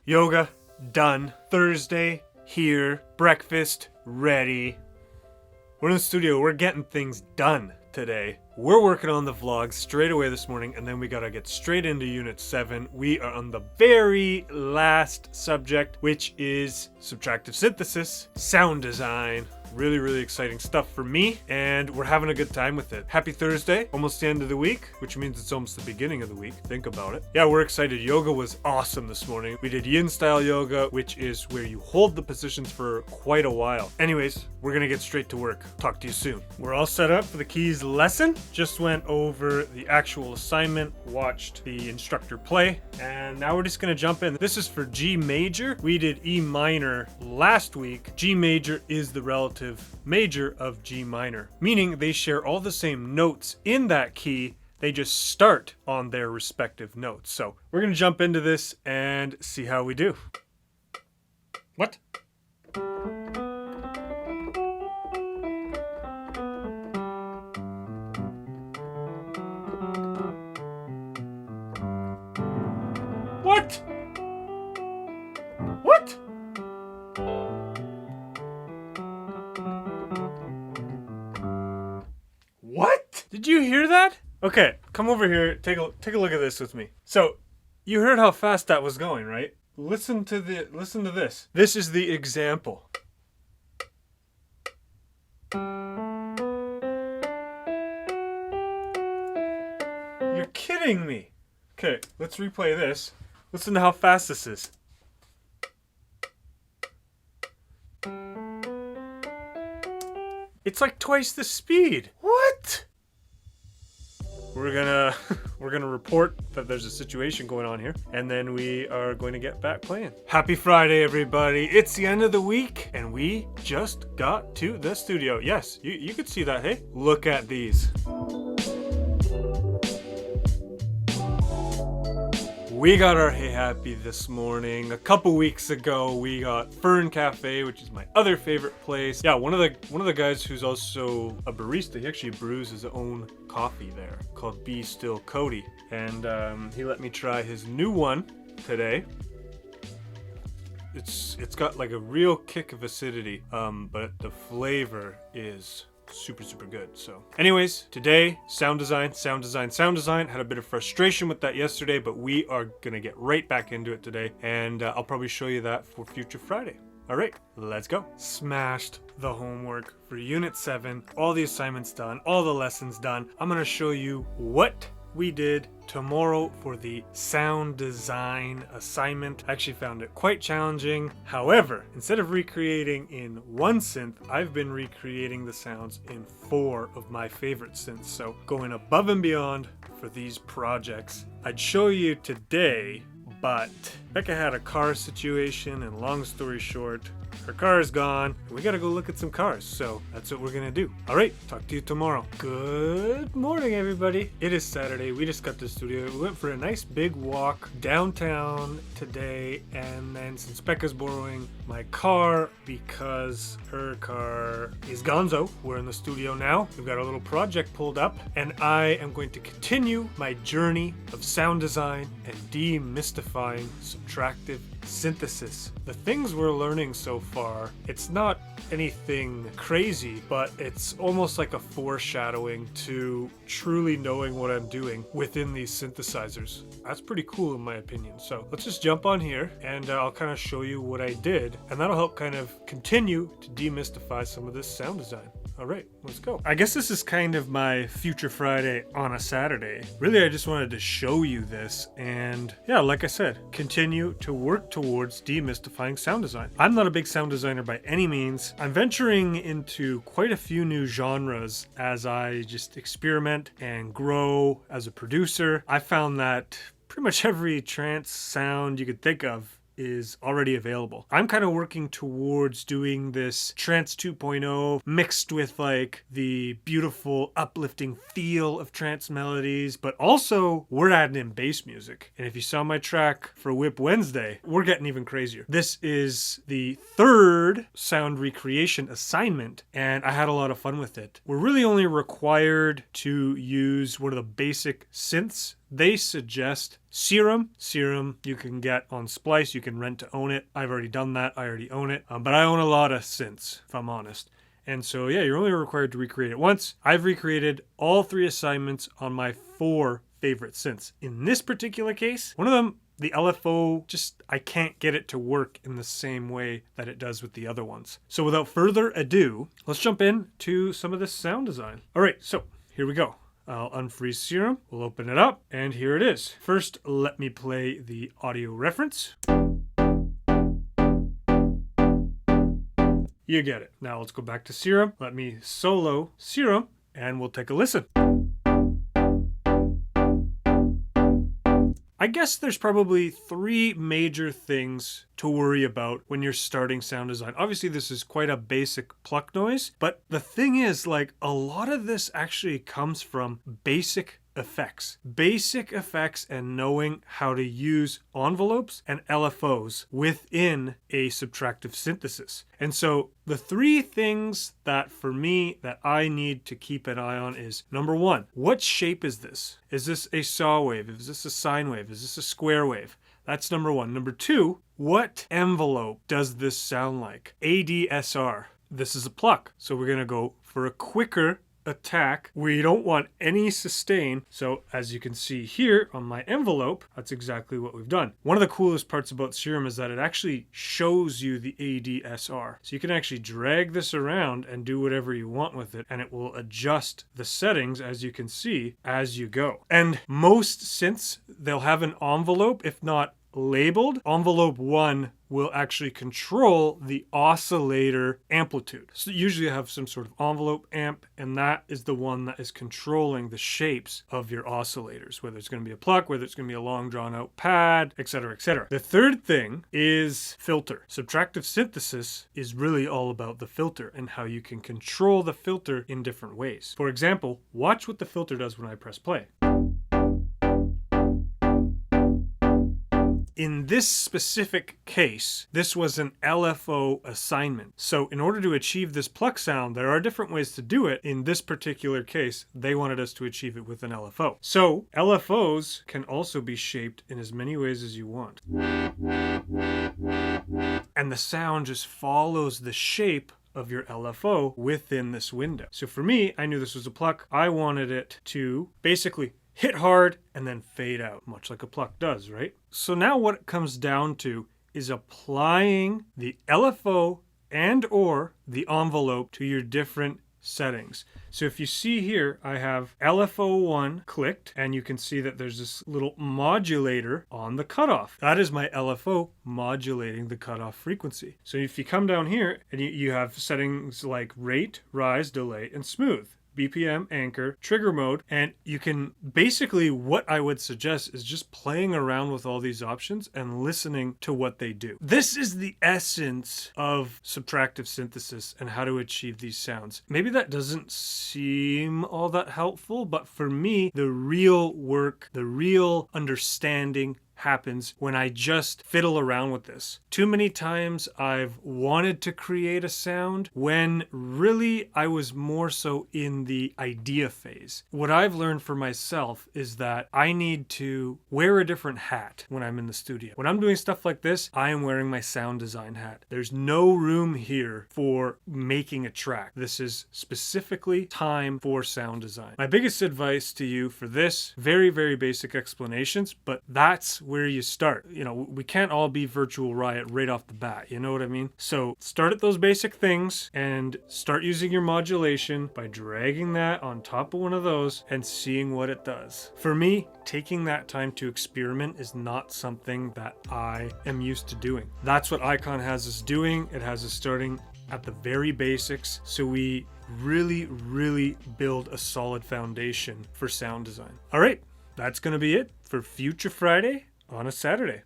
Yoga, done. Thursday, here. Breakfast, ready. We're in the studio. We're getting things done today. We're working on the vlog straight away this morning, and then we gotta get straight into Unit 7. We are on the very last subject, which is subtractive synthesis, sound design. Really exciting stuff for me, and we're having a good time with it. Happy Thursday, almost the end of the week, which means it's almost the beginning of the week. Think about it. Yeah, we're excited. Yoga was awesome this morning. We did yin style yoga, which is where you hold the positions for quite a while. Anyways, we're gonna get straight to work. Talk to you soon. We're all set up for the keys lesson. Just went over the actual assignment, watched the instructor play, and now we're just gonna jump in. This is for G major. We did E minor last week. G major is the relative major of G minor, meaning they share all the same notes in that key. They just start on their respective notes. So we're gonna jump into this and see how we do. What? What? What? What? Did you hear that? Okay, come over here. Take a look at this with me. So, you heard how fast that was going, right? Listen to this. This is the example. You're kidding me. Okay, let's replay this. Listen to how fast this is. It's like twice the speed. What? We're gonna report that there's a situation going on here, and then we are going to get back playing. Happy Friday, everybody. It's the end of the week, and we just got to the studio. Yes, you could see that, hey? Look at these. We got our Hey Happy this morning. A couple weeks ago, we got Fern Cafe, which is my other favorite place. Yeah, one of the guys who's also a barista. He actually brews his own coffee there, called Be Still Cody, and he let me try his new one today. It's got like a real kick of acidity, but the flavor is super good. So anyways, today, sound design. Had a bit of frustration with that yesterday, but we are gonna get right back into it today, and I'll probably show you that for future Friday. All right, let's go. Smashed the homework for Unit 7, all the assignments done, all the lessons done. I'm gonna show you what we did tomorrow for the sound design assignment. I actually found it quite challenging. However, instead of recreating in one synth, I've been recreating the sounds in 4 of my favorite synths. So going above and beyond for these projects. I'd show you today, but Becca had a car situation, and long story short, her car is gone, and we gotta go look at some cars, so that's what we're gonna do. All right, talk to you tomorrow. Good morning, everybody. It is Saturday. We just got to the studio. We went for a nice big walk downtown today, and then since Becca's borrowing my car because her car is gonzo, we're in the studio now. We've got a little project pulled up, and I am going to continue my journey of sound design and demystifying subtractive synthesis. The things we're learning so far, it's not anything crazy, but it's almost like a foreshadowing to truly knowing what I'm doing within these synthesizers. That's pretty cool in my opinion. So let's just jump on here, and I'll kind of show you what I did, and that'll help kind of continue to demystify some of this sound design. All right, let's go. I guess this is kind of my future Friday on a Saturday. Really, I just wanted to show you this, and yeah, like I said, continue to work towards demystifying sound design. I'm not a big sound designer by any means. I'm venturing into quite a few new genres as I just experiment and grow as a producer. I found that pretty much every trance sound you could think of is already available. I'm kind of working towards doing this trance 2.0 mixed with like the beautiful uplifting feel of trance melodies, but also we're adding in bass music. And if you saw my track for Whip Wednesday, we're getting even crazier. This is the 3rd sound recreation assignment, and I had a lot of fun with it. We're really only required to use one of the basic synths they suggest Serum. Serum you can get on Splice. You can rent to own it. I've already done that. I already own it. But I own a lot of synths, if I'm honest. And so, yeah, you're only required to recreate it once. I've recreated all 3 assignments on my 4 favorite synths. In this particular case, one of them, the LFO, I can't get it to work in the same way that it does with the other ones. So without further ado, let's jump into some of this sound design. All right, so here we go. I'll unfreeze Serum, we'll open it up, and here it is. First, let me play the audio reference. You get it. Now let's go back to Serum. Let me solo Serum, and we'll take a listen. I guess there's probably 3 major things to worry about when you're starting sound design. Obviously, this is quite a basic pluck noise, but the thing is, like, a lot of this actually comes from basic effects. Basic effects and knowing how to use envelopes and LFOs within a subtractive synthesis. And so the 3 things that for me that I need to keep an eye on is, number 1, what shape is this? Is this a saw wave? Is this a sine wave? Is this a square wave? That's number 1. Number 2, what envelope does this sound like? ADSR. This is a pluck. So we're going to go for a quicker attack. We don't want any sustain. So as you can see here on my envelope, that's exactly what we've done. One of the coolest parts about Serum is that it actually shows you the ADSR. So you can actually drag this around and do whatever you want with it, and it will adjust the settings, as you can see, as you go. And most synths, they'll have an envelope, if not labeled. Envelope 1 will actually control the oscillator amplitude. So usually you have some sort of envelope amp, and that is the one that is controlling the shapes of your oscillators, whether it's going to be a pluck, whether it's going to be a long drawn out pad, etc., etc. The third thing is filter. Subtractive synthesis is really all about the filter and how you can control the filter in different ways. For example, watch what the filter does when I press play. In this specific case, this was an LFO assignment. So in order to achieve this pluck sound, there are different ways to do it. In this particular case, they wanted us to achieve it with an LFO. So LFOs can also be shaped in as many ways as you want. And the sound just follows the shape of your LFO within this window. So for me, I knew this was a pluck. I wanted it to basically hit hard and then fade out, much like a pluck does, right? So now what it comes down to is applying the LFO and or the envelope to your different settings. So if you see here, I have LFO1 clicked, and you can see that there's this little modulator on the cutoff. That is my LFO modulating the cutoff frequency. So if you come down here and you have settings like rate, rise, delay, and smooth. BPM, anchor, trigger mode, and you can basically, what I would suggest is just playing around with all these options and listening to what they do. This is the essence of subtractive synthesis and how to achieve these sounds. Maybe that doesn't seem all that helpful, but for me, the real work, the real understanding happens when I just fiddle around with this. Too many times I've wanted to create a sound when really I was more so in the idea phase. What I've learned for myself is that I need to wear a different hat when I'm in the studio. When I'm doing stuff like this, I am wearing my sound design hat. There's no room here for making a track. This is specifically time for sound design. My biggest advice to you for this, very, very basic explanations, but that's where you start. You know, we can't all be Virtual Riot right off the bat, you know what I mean? So start at those basic things and start using your modulation by dragging that on top of one of those and seeing what it does. For me, taking that time to experiment is not something that I am used to doing. That's what Icon has us doing. It has us starting at the very basics, so we really build a solid foundation for sound design. All right, that's going to be it for Future Friday on a Saturday.